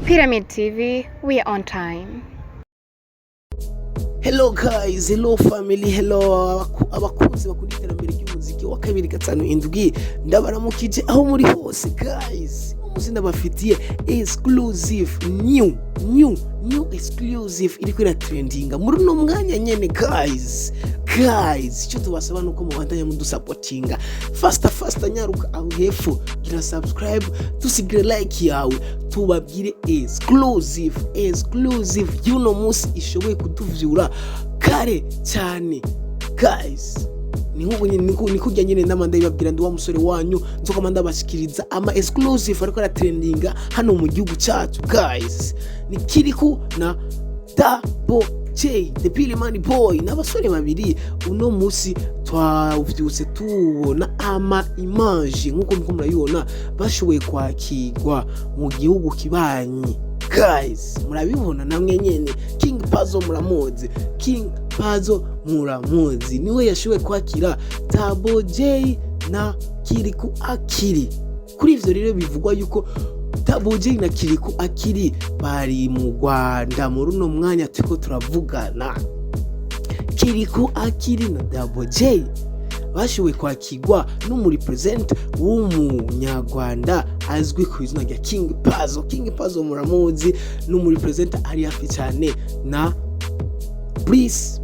Pyramid TV, we are on time. Hello guys, hello family, hello abakunzi bakunda iterambere ry'umuziki wa 257 ndabaramukije aho muri hose guys. Umunsi ndabafitiye exclusive new exclusive iri kuri trendinga muri no mwanya nyene guys. Icyo tubasaba nuko mubandanya mudusupportinga faster nyaruka aho hepfo gira subscribe tusigire like yawe tubabwire exclusive y'uno munsi ishoboye kutuvyura kare cyane guys. Niko nyine namanda ibabwira ndi wa musore wanyu nzokamanda bashikiriza ama exclusive ariko ara trendinga hano mu gihugu cyacu guys. Ni Kirikou na J the Billy Money Boy n'abasore babiri uno musi twavyutse tubona ama image nkuko murayibona bashoboye kwakirwa mu gihugu kibanyi guys. Murabibona namwe nyene King Pazo muramuzi niwe yashoboye kwakira J na Kirikou Akili. Kuri ivyo rero bivugwa yuko J na Kirikou Akili bari mu Rwanda muri uno mwanya turiko turavugana. Kirikou Akili na J bashoboye kwakirwa n'umuri present w'umunyarwanda azwi ku izina rya King Pazo muramuzi n'umuri present ari hafi cyane na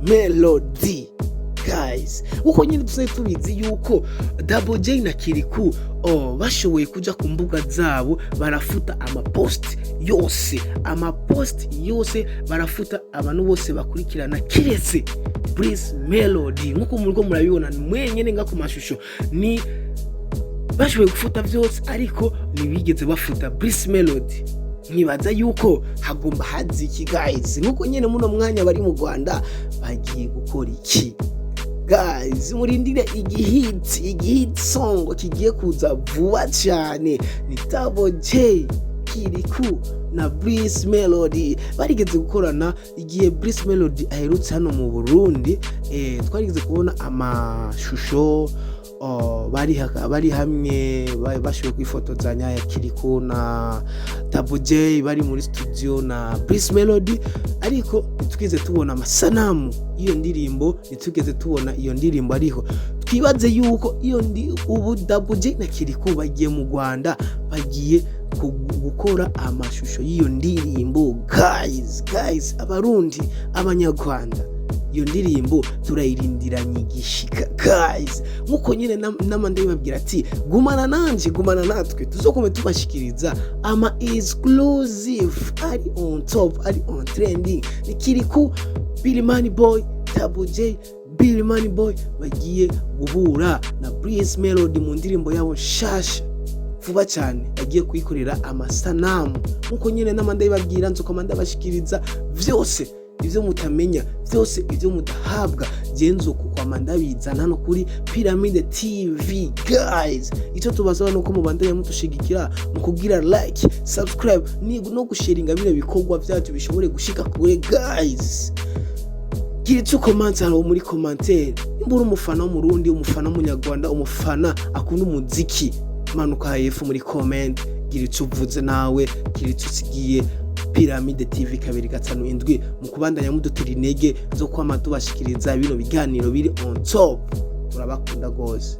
Melodie guys. Uko nyine tubizi yuko J na Kirikou bashoboye kuja ku mbuga zabo barafuta amapost yose barafuta abantu bose bakurikirana kiretse Melodie. Nkuko muriko murabibona mwenyene nga ku mashusho ni bashoboye gufuta byose ariko nibigeze bafuta Melodie. Nibaza yuko hagomba haziki guys. Nkuko nyene muno mwanya bari mu Rwanda bagiye gukora iki guys? Murindire igihit song kigiye kuza vuba cyane. Ni J Kirikou na Melodie barigeze gukorana igihe Melodie aherutse hano mu Burundi. Twarigeze kubona amashusho bari hamwe bashoboye kwifotozanya ya Kirikou na J bari muri studio na Melodie, ariko nitugeze tubona amasanamu iyo ndirimbo, nitugeze tubona iyo ndirimbo. Ariho twibaze yuko ubu J na Kirikou bagiye mu Rwanda bagiye gukora amashusho y'iyo ndirimbo guys. Abarundi abanyarwanda iyo ndirimbo turayirindiranye igishika guys. Nkuko nyine namanda bibabwira ati gumana natwe tuzokome tubashikiriza ama exclusive ari on top, ari on trending. Ni Kirikou Billy Money Boy J Billy Money Boy bagiye guhura na Melodie mu ndirimbo yabo Nshasha vuba cyane. Agiye kuyikorera amasanamu nkuko nyine namanda bibabwira nzokomanda bashikiriza vyose ivyo mutamenya, vyose ivyo mudahabwa genzo kukwamanda bizana no kuri Pyramid TV guys. Icyo tubasaba nuko mubandanya mutushigikira mu kugira like, subscribe no gusharinga bino bikorwa byacu bishobore gushika kure guys. Gira icyo comment aho muri commentaire. Imbura umufana w'umurundi, umufana w'umunyarwanda, umufana akunda umuziki, manuka hepfo muri comment gira icyo uvuze nawe, gira icyo usigiye Pyramid TV 257 mu kubandanya mudutira intege zo kwama tubashikiriza bino biganiro biri on top. Turabakunda gose.